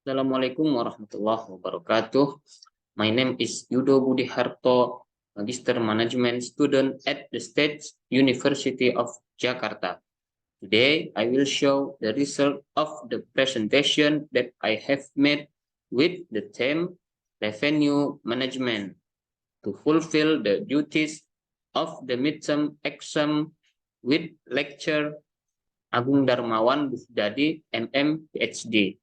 Assalamualaikum warahmatullahi wabarakatuh. My name is Yudo Budi Harto, Magister Management student at the State University of Jakarta. Today, I will show the result of the presentation that I have made with the theme Revenue Management to fulfill the duties of the midterm exam with lecture Agung Darmawan Busdadi, MM, PhD.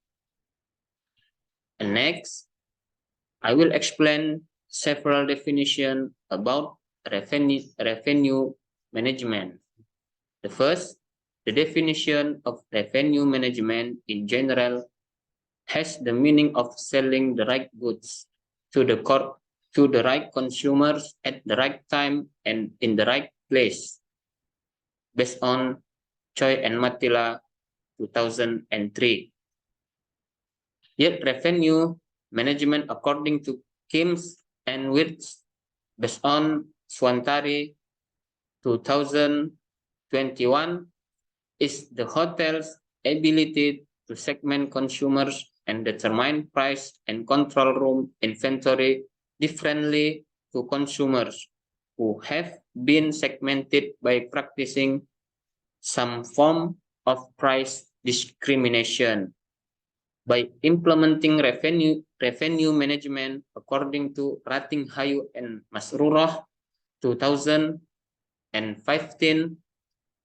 And next, I will explain several definitions about revenue management. The first, the definition of revenue management in general has the meaning of selling the right goods to the right consumers at the right time and in the right place, based on Choi and Matila 2003. Yet revenue management according to Kims and Wirtz, based on Swantari 2021, is the hotel's ability to segment consumers and determine price and control room inventory differently to consumers who have been segmented by practicing some form of price discrimination. By implementing revenue management according to Ratinghayu and Masrurah 2015,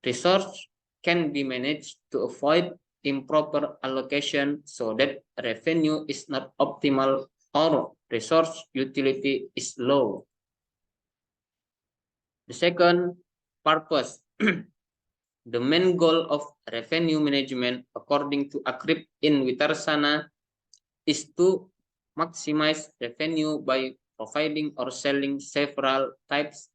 resources can be managed to avoid improper allocation so that revenue is not optimal or resource utility is low. The second purpose, the main goal of revenue management according to Akrib in Witarsana is to maximize revenue by providing or selling several types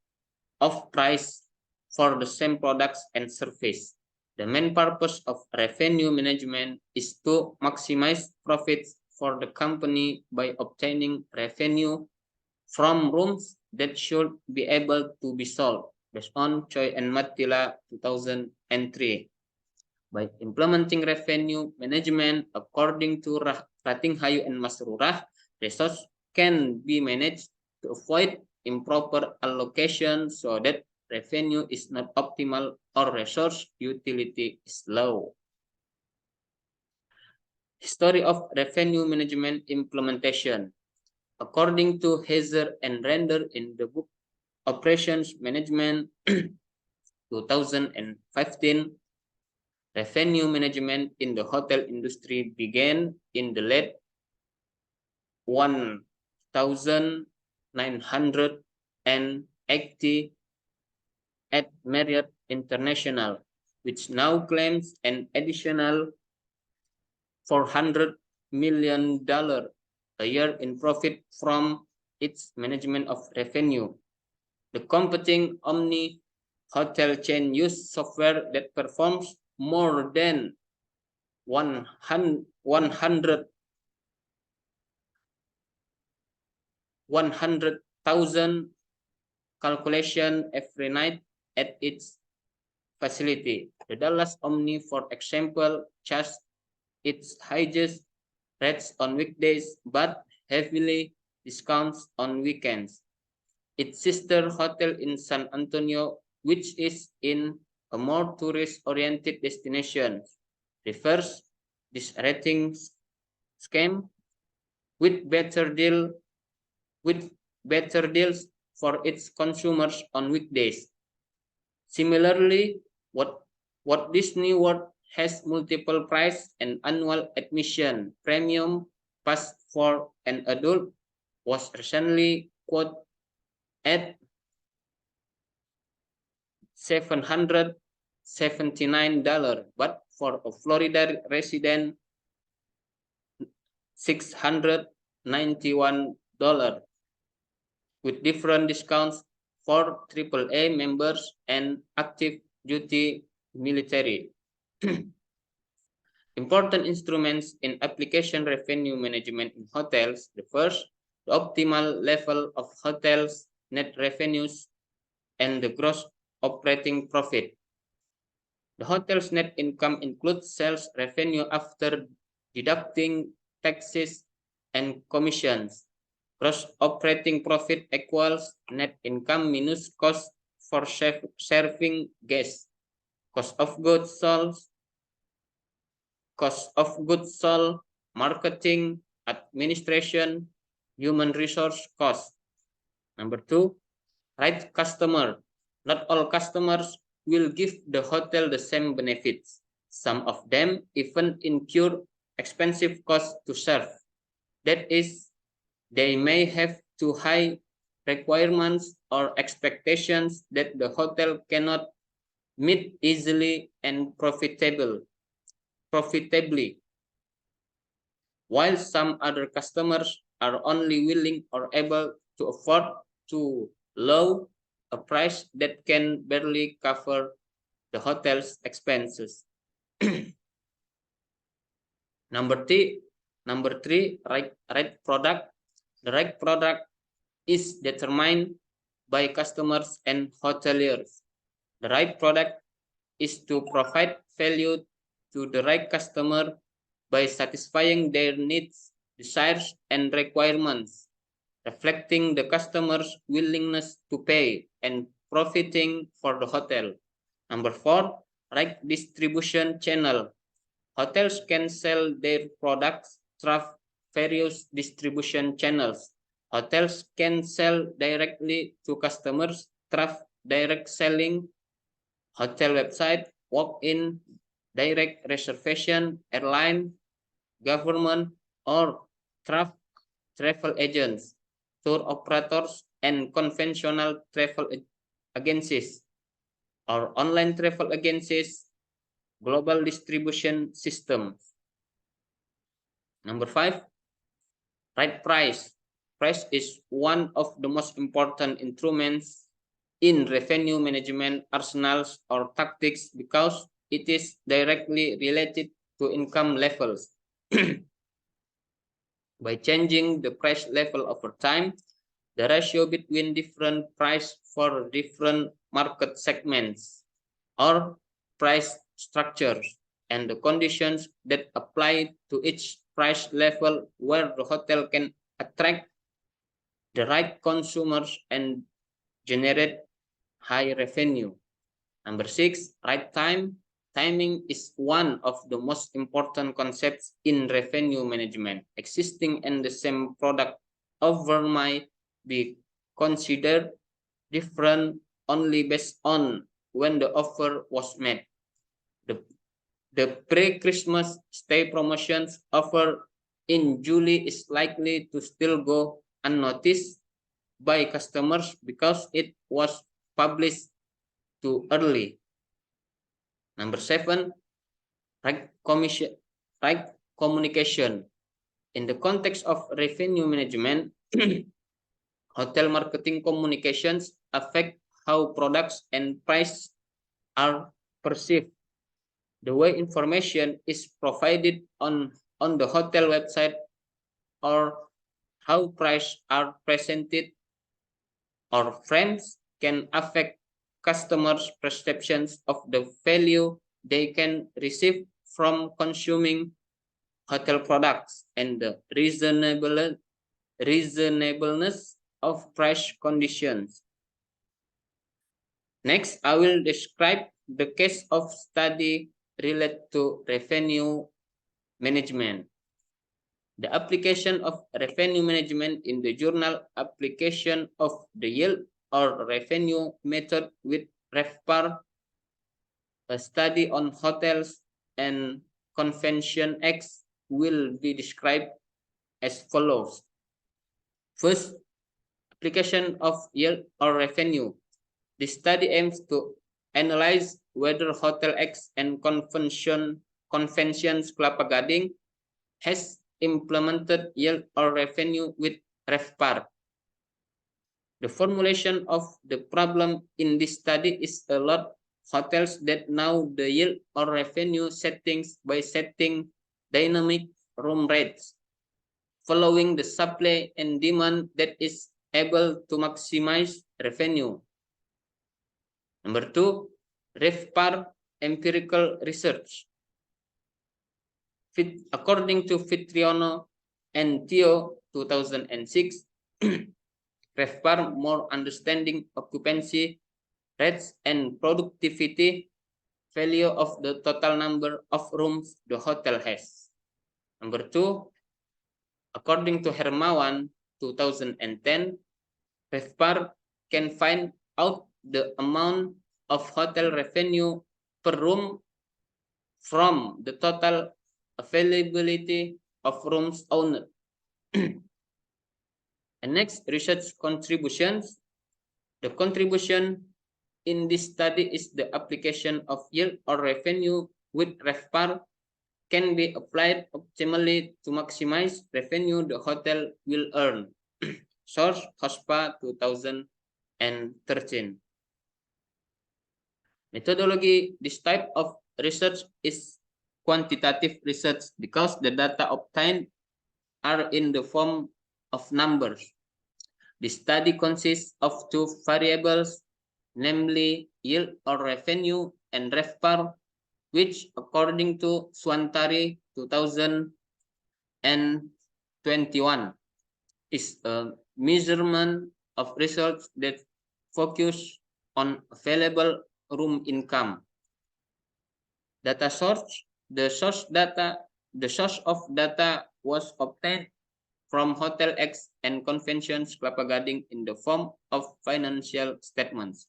of price for the same products and service. The main purpose of revenue management is to maximize profits for the company by obtaining revenue from rooms that should be able to be sold, based on Choi and Matila 2003. By implementing revenue management according to Ratinghayu and Masrurah, resources can be managed to avoid improper allocation so that revenue is not optimal or resource utility is low. History of revenue management implementation. According to Hazer and Render in the book Operations Management 2015, revenue management in the hotel industry began in the late 1980 at Marriott International, which now claims an additional $400 million a year in profit from its management of revenue. The competing Omni hotel chain used software that performs more than 100,000 calculations every night at its facility. The Dallas Omni, for example, charges its highest rates on weekdays but heavily discounts on weekends. Its sister hotel in San Antonio, which is in a more tourist-oriented destination, reverse this rating scheme with better deals for its consumers on weekdays. Similarly, Walt Disney World has multiple price and annual admission premium pass for an adult was recently quoted at $779, but for a Florida resident, $691, with different discounts for AAA members and active duty military. Important instruments in application revenue management in hotels. The first, the optimal level of hotels' net revenues and the gross operating profit. The hotel's net income includes sales revenue after deducting taxes, and commissions. Gross operating profit equals net income minus cost for serving guests. Cost of goods sold, marketing, administration, human resource cost. Number 2, right customer. Not all customers will give the hotel the same benefits. Some of them even incur expensive costs to serve. That is, they may have too high requirements or expectations that the hotel cannot meet easily and profitably. While some other customers are only willing or able to afford too low a price that can barely cover the hotel's expenses. Number three, right product. The right product is determined by customers and hoteliers. The right product is to provide value to the right customer by satisfying their needs, desires, and requirements, reflecting the customer's willingness to pay and profiting for the hotel. Number 4, right distribution channel. Hotels can sell their products through various distribution channels. Hotels can sell directly to customers through direct selling, hotel website, walk-in, direct reservation, airline, government, or travel agents, tour operators, and conventional travel agencies, or online travel agencies, global distribution systems. Number 5, right price. Price is one of the most important instruments in revenue management arsenals or tactics because it is directly related to income levels. By changing the price level over time, the ratio between different price for different market segments or price structures and the conditions that apply to each price level where the hotel can attract the right consumers and generate high revenue. Number 6, right time. Timing is one of the most important concepts in revenue management. Existing and the same product offer might be considered different only based on when the offer was made. The pre-Christmas stay promotions offer in July is likely to still go unnoticed by customers because it was published too early. Number 7, right communication. In the context of revenue management, hotel marketing communications affect how products and price are perceived. The way information is provided on the hotel website or how prices are presented or frames can affect customers' perceptions of the value they can receive from consuming hotel products and the reasonableness of price conditions. Next, I will describe the case of study related to revenue management. The application of revenue management in the journal Application of the Yield or Revenue Method with RevPAR, a study on hotels and Convention X will be described as follows. First, application of yield or revenue. The study aims to analyze whether Hotel X and Conventions Kelapa Gading has implemented yield or revenue with RevPAR. The formulation of the problem in this study is a lot hotels that know the yield or revenue settings by setting dynamic room rates, following the supply and demand that is able to maximize revenue. Number 2, RevPAR empirical research. According to Fitriano and Theo 2006, RevPAR more understanding occupancy rates and productivity value of the total number of rooms the hotel has. Number 2, according to Hermawan 2010, RevPAR can find out the amount of hotel revenue per room from the total availability of rooms owned. And next, research contributions. The contribution in this study is the application of yield or revenue with RevPAR can be applied optimally to maximize revenue the hotel will earn. Source, HOSPA 2013. Methodology, this type of research is quantitative research because the data obtained are in the form of numbers. The study consists of two variables, namely yield or revenue and RevPAR, which according to Swantari 2021 is a measurement of results that focus on available room income. Data source, the source of data was obtained from Hotel X and Conventions Kelapa Gading in the form of financial statements.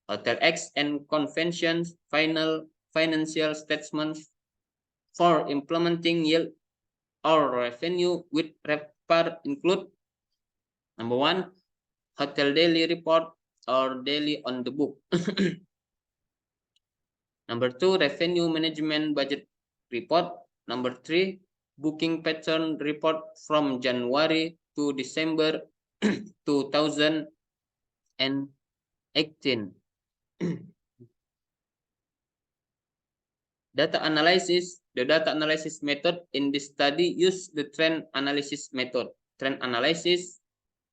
Hotel X and Conventions financial statements for implementing yield or revenue with RevPAR include: number 1, hotel daily report or daily on the book. Number 2, revenue management budget report. Number 3, booking pattern report from January to December 2018. Data analysis. The data analysis method in this study use the trend analysis method. Trend analysis,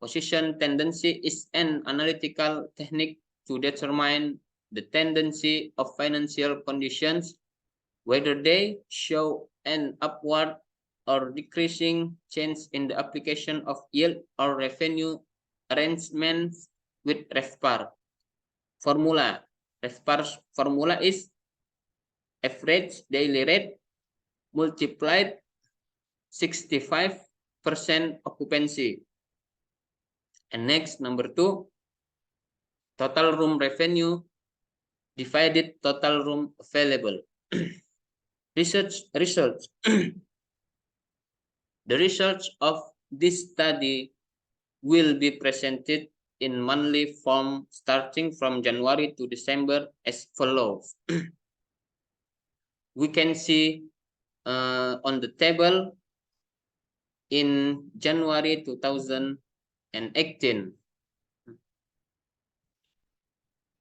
position tendency, is an analytical technique to determine the tendency of financial conditions, whether they show an upward or decreasing change in the application of yield or revenue arrangements with RevPAR. Formula. RevPAR's formula is average daily rate multiplied 65% occupancy. And next, number 2, total room revenue divided total room available. Research. The research of this study will be presented in monthly form starting from January to December as follows. We can see on the table in January 2018.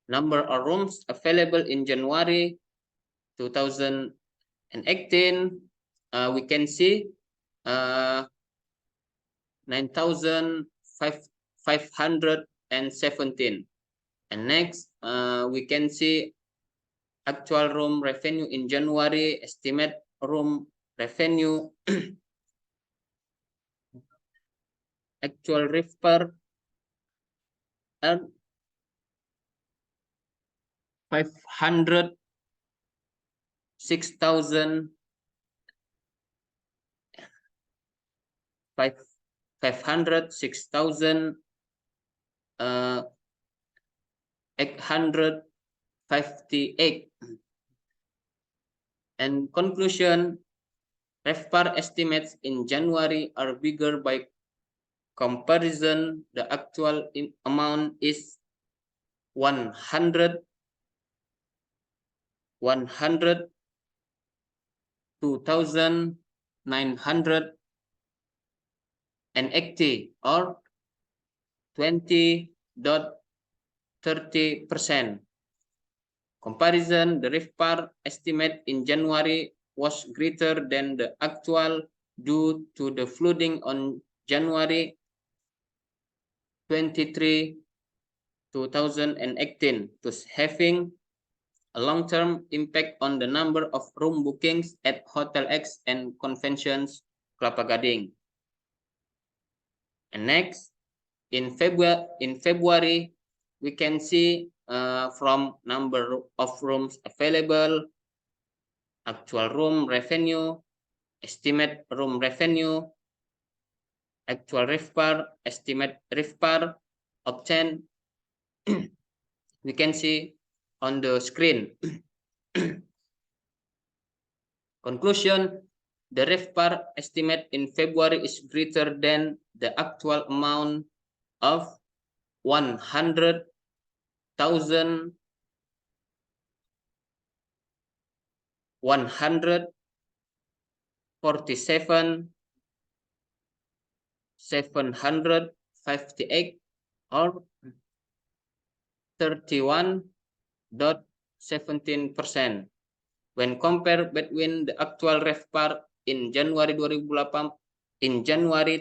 Number of rooms available in January 2018, we can see 9,517. And next, we can see actual room revenue in January, estimate room revenue, actual RevPAR, and 506,000 858. And conclusion, RevPAR estimates in January are bigger by comparison. The actual amount is 2,980 or 20.30%. Comparison, the RevPAR estimate in January was greater than the actual due to the flooding on January 23, 2018, thus having a long-term impact on the number of room bookings at Hotel X and Conventions Kelapa Gading. And next, in February, we can see from number of rooms available, actual room revenue, estimate room revenue, actual RevPAR, estimate RevPAR obtained. We can see on the screen. Conclusion, the RevPAR estimate in February is greater than the actual amount of 147,758 or 31.17%. When compared between the actual RevPAR in January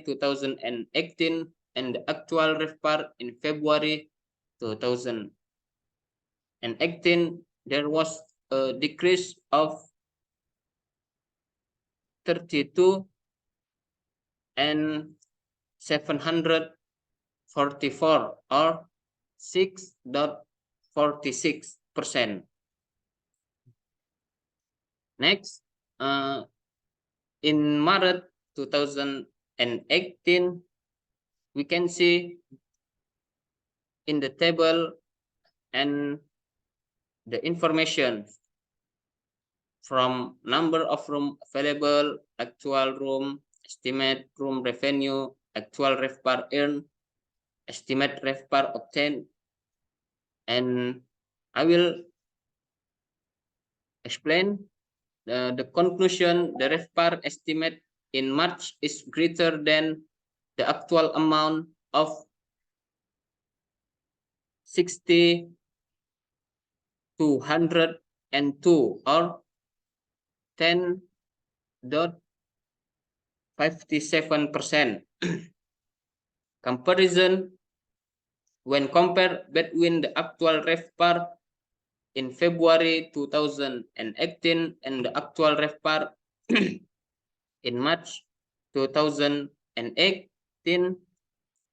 2018 and the actual RevPAR in February 2018, there was a decrease of 32 and 744 or 6.46%. Next, in Maret 2018, we can see in the table and the information from number of room available, actual room, estimate room revenue, actual RevPAR earned, estimate RevPAR obtained, and I will explain the conclusion. The RevPAR estimate in March is greater than the actual amount of 60,202 or 10.57%. Comparison, when compared between the actual RevPAR in February 2018 and the actual RevPAR in March 2018,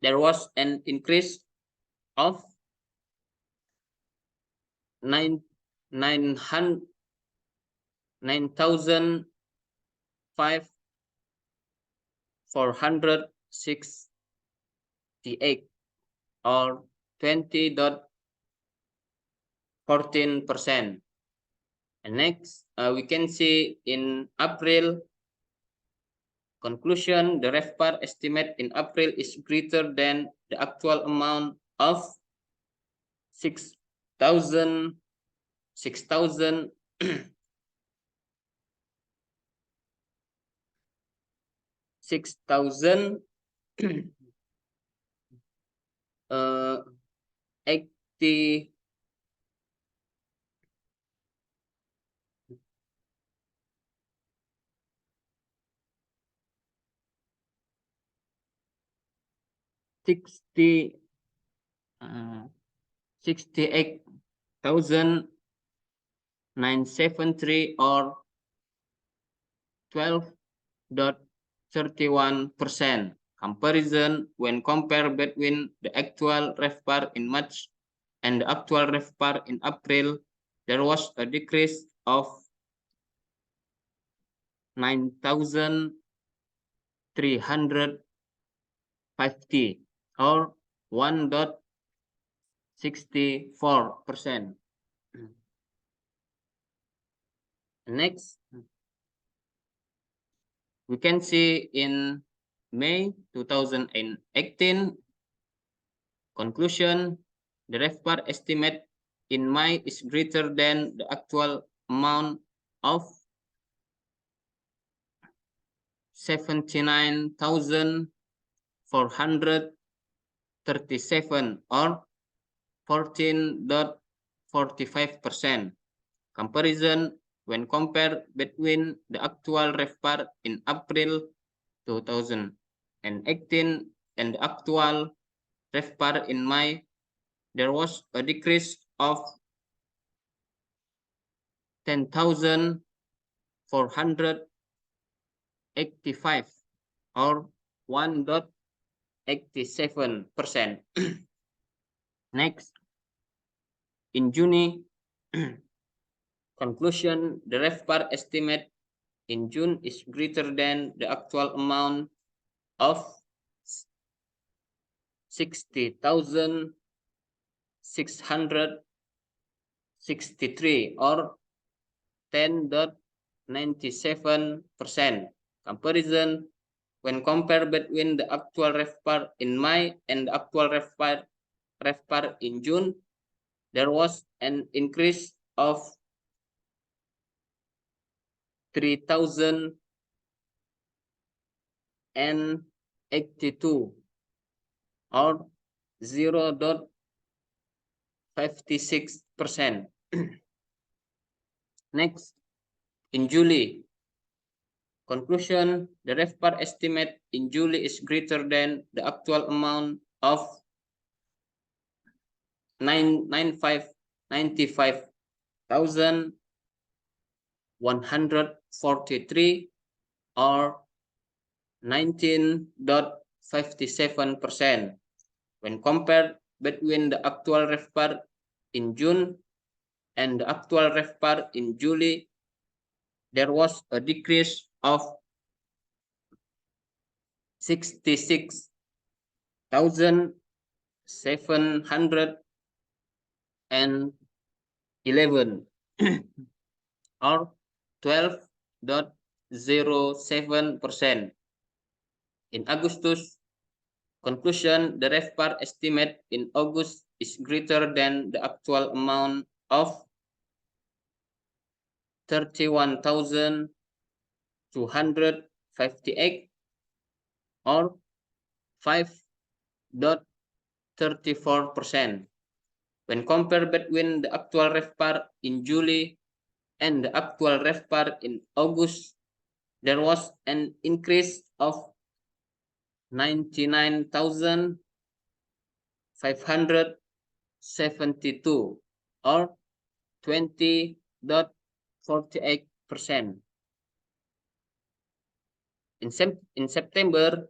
there was an increase of 9,468 or 20.14%. And next, we can see in April, conclusion, the RevPAR estimate in April is greater than the actual amount of 6,000 80 68,973 or 12.31%. Comparison, when compared between the actual RevPAR in March and the actual RevPAR in April, there was a decrease of 9,350 or 1.64%. Next, we can see in May 2018, conclusion, the RevPAR estimate in May is greater than the actual amount of 79,437 or 14.45%. Comparison, when compared between the actual RevPAR in April 2018 and the actual RevPAR in May, there was a decrease of 10,485 or 1.87%. Next, in June, conclusion, the RevPAR estimate in June is greater than the actual amount of 60,663 or 10.97%. Comparison, when compared between the actual RevPAR in May and the actual RevPAR in June, there was an increase of 3,082 or 0.56%. Next, in July, conclusion, the RevPAR estimate in July is greater than the actual amount of 95,143 or 19.57%. When compared between the actual RevPAR in June and the actual RevPAR in July, there was a decrease of 66,711 or 12.07%. In Augustus, conclusion, the RevPAR estimate in August is greater than the actual amount of 31,258 or 5.34%. When compared between the actual RevPAR in July and the actual RevPAR in August, there was an increase of 99,572 or 20.48%. In September,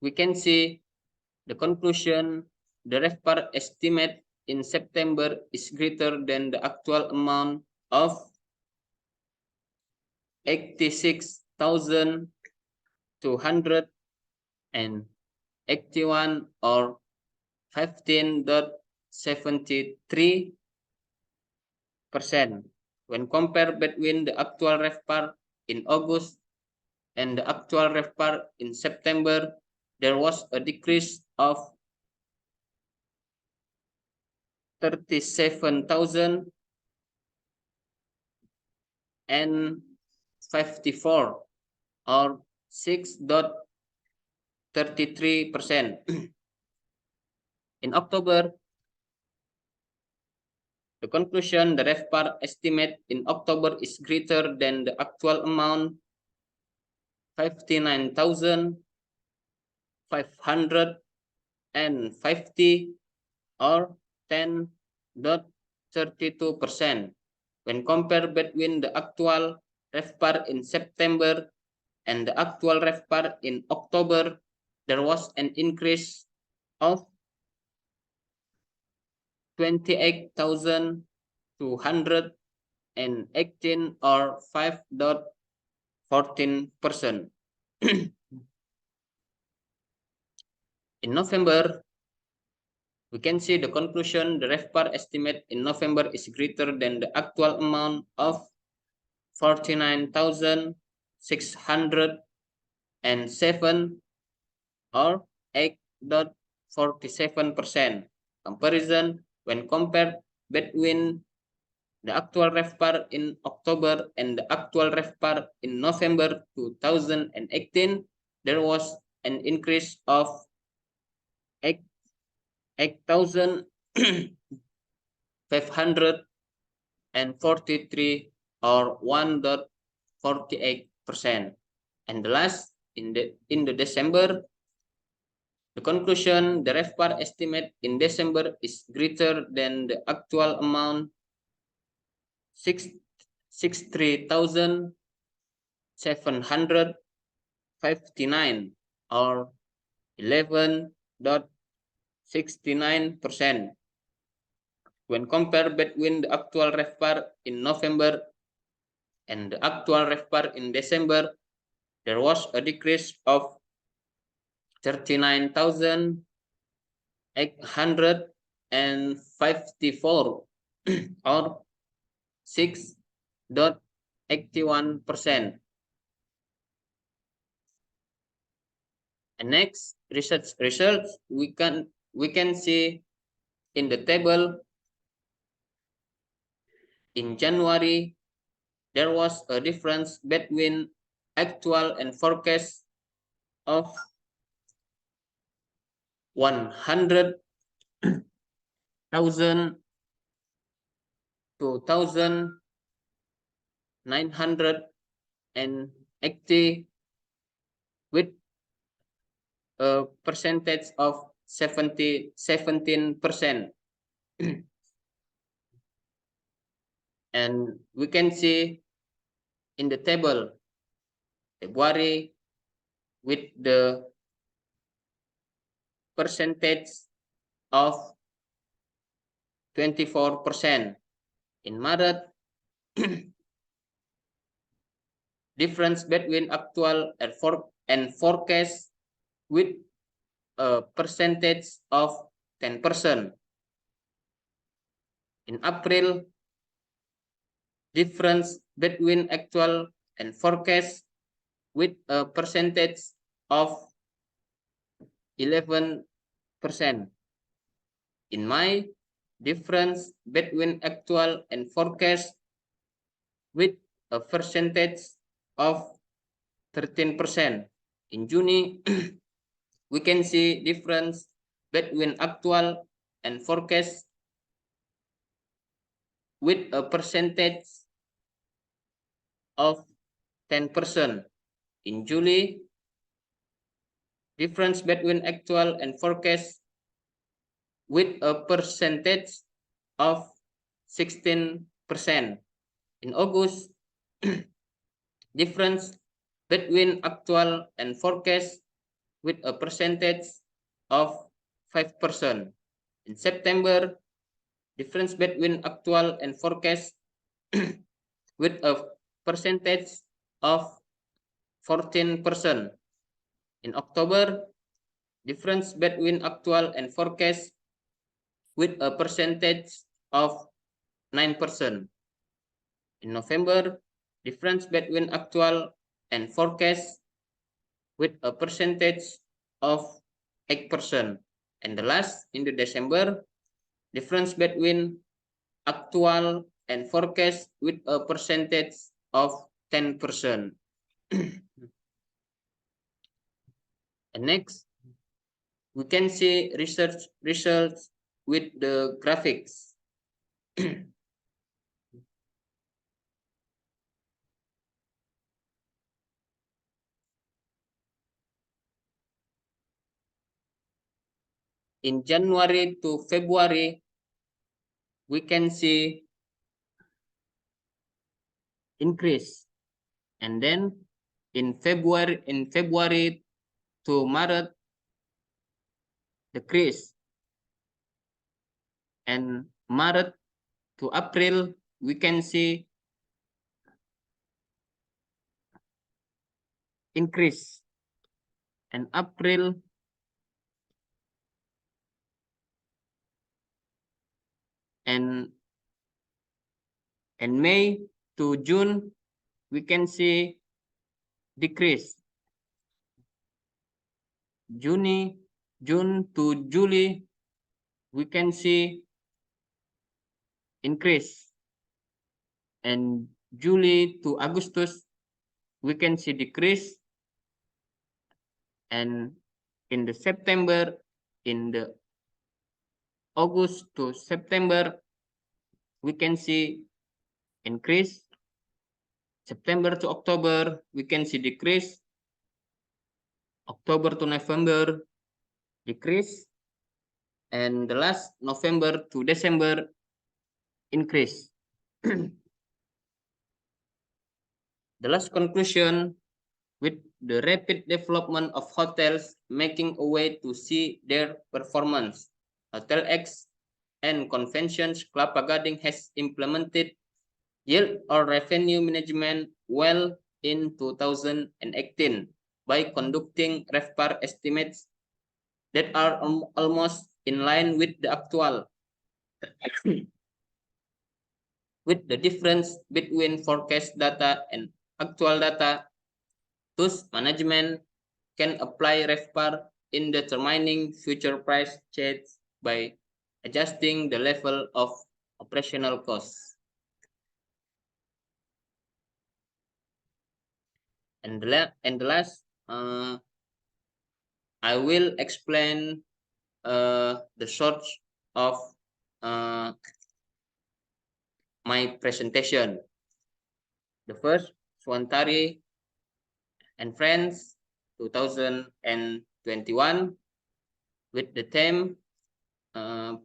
we can see the conclusion, the RevPAR estimate in September is greater than the actual amount of 86,281 or 15.73%. When compared between the actual RevPAR in August and the actual RevPAR in September, there was a decrease of 37,054 or 6.33%. In October, the conclusion, the RevPAR estimate in October is greater than the actual amount 59,550 or 10.32%. When compared between the actual RevPAR in September and the actual RevPAR in October, there was an increase of 28,218 or 5.14%. In November, we can see the conclusion, the RevPAR estimate in November is greater than the actual amount of 49,607 or 8.47%. Comparison, when compared between the actual RevPAR in October and the actual RevPAR in November 2018, there was an increase of 8,543 or 1.48%. And the last, in the December, the conclusion, the RevPAR estimate in December is greater than the actual amount 63,759 or 11.69%. When compared between the actual RevPAR in November and the actual RevPAR in December, there was a decrease of 39,854 or 6.81%. And next, research results we can see in the table. In January, there was a difference between actual and forecast of 100,000 to 1,980 with a percentage of 17%. And we can see in the table February with the percentage of 24%. In Maret, difference between actual and forecast with a percentage of 10%. In April, difference between actual and forecast with a percentage of 11%. In May, difference between actual and forecast with a percentage of 13%. In June, we can see difference between actual and forecast with a percentage of 10%. In July, difference between actual and forecast with a percentage of 16%. In August, difference between actual and forecast with a percentage of 5%. In September, difference between actual and forecast with a percentage of 14%. In October, difference between actual and forecast with a percentage of 9%. In November, difference between actual and forecast with a percentage of 8%. And the last, in the December, difference between actual and forecast with a percentage of 10%. And next, we can see research results with the graphics. In January to February, we can see increase, and then in February to Maret, decrease, and Maret to April, we can see increase, and April and May to June, we can see decrease. June to July, we can see increase, and July to Augustus, we can see decrease, and in the September, in the August to September, we can see increase. September to October, we can see decrease. October to November, decrease. And the last, November to December, increase. The last conclusion, with the rapid development of hotels making a way to see their performance, Hotel X and Conventions Kelapa Gading has implemented yield or revenue management well in 2018 by conducting RevPAR estimates that are almost in line with the actual. With the difference between forecast data and actual data, thus management can apply RevPAR in determining future price change by adjusting the level of operational costs. And the last, I will explain the source of my presentation. The first, Swantari and Friends 2021 with the theme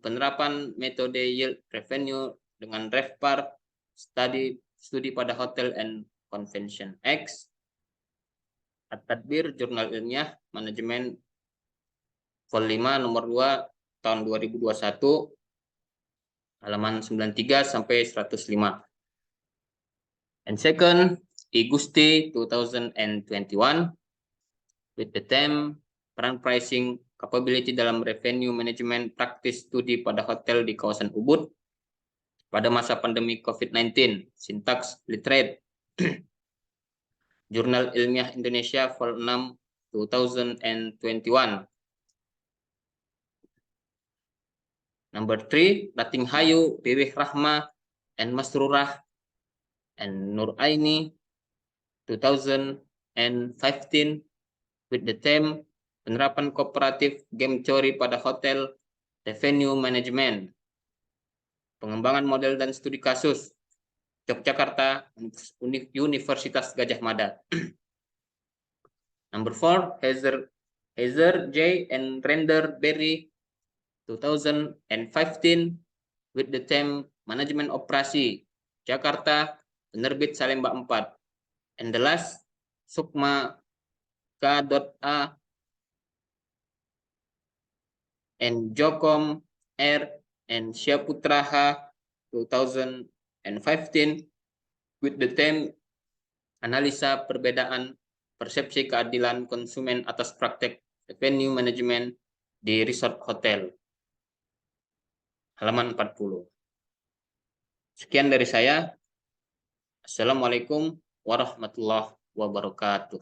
penerapan metode yield revenue dengan RevPAR studi pada hotel and convention X. At-Tadbir Jurnal Ilmiah Manajemen Vol 5 nomor 2 tahun 2021 halaman 93 sampai 105. And second, Igusti 2021 with the theme peran pricing capability dalam revenue management practice studi pada hotel di kawasan Ubud pada masa pandemi COVID-19, Syntax Literate. Jurnal Ilmiah Indonesia Vol 6 2021. Number 3, Lating Hayu, Ririh Rahma, and Masrurah and Nur Aini 2015 with the theme penerapan kooperatif game theory pada hotel revenue management, pengembangan model dan studi kasus, Yogyakarta Universitas Gajah Mada. Number 4, Heather J and Render Berry 2015 with the theme manajemen operasi Jakarta penerbit Salemba 4. And the last, Sukma K.A and Jokom R and Syaputra H 2015 with the theme analisa perbedaan persepsi keadilan konsumen atas praktek revenue management di resort hotel. Halaman 40. Sekian dari saya. Assalamualaikum warahmatullahi wabarakatuh.